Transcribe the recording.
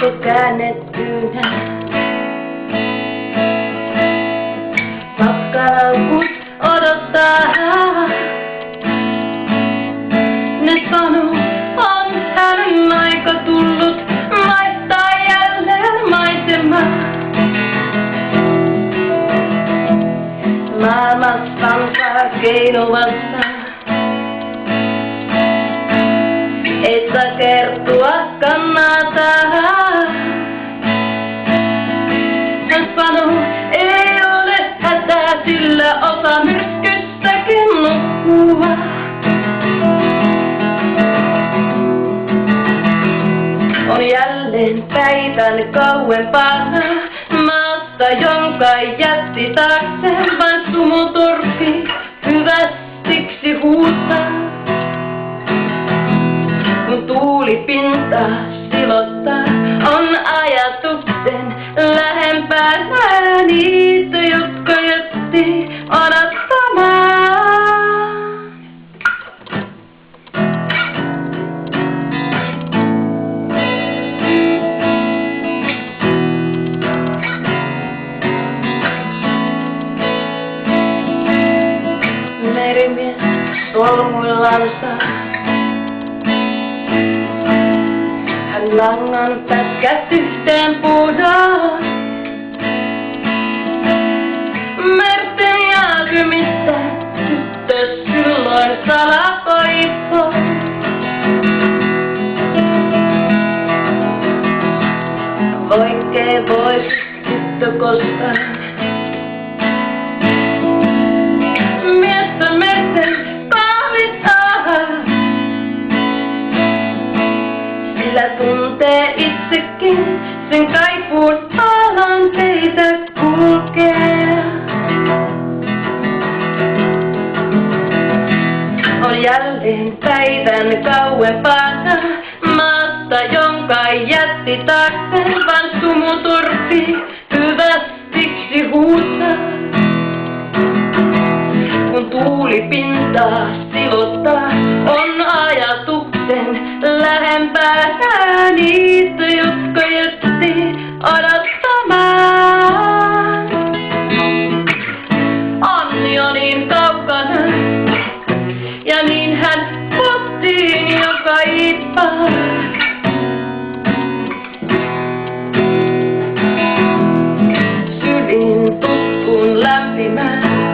Vaatteet käännettynä. Matkalaukut odottaa. Ne sanoo, on hänen aika tullut vaihtaa jälleen maisemaa. Maailmassa on keinuvassa. Et saa kertoa kannata. Hän sanoo, ei ole hätää, sillä osa myrskystäkin nukkua. On jälleen päivän kauempana maasta, jonka jätti taakse vain sumutorppi hyvästiksi huutaa. Kun tuuli pintaa silottaa, on ajatuksen lähempänä niitä, jotka jätti odottamaan. Merimies solmuillansa. Hän langan pätkät yhteen puhdaa. Merten jäätymistä tyttö silloin salatoivo. Vaikkei vois tyttö koskaan miestä merten pahvittaa. Sillä tuntee itsekin sen kaipuun alan teitä kulkea. On jälleen päivän kauempana maasta, jonka jätti taakse vaan sumutorppi hyvästiksi huutaa. Kun tuuli pintaa silottaa, on ajatuksen lähempänä niitä, jotka jätti odottamaan. On jo niin kaukana, ja niin hän kotiin jo kaipaa. Sydin tuttuun lämpimään.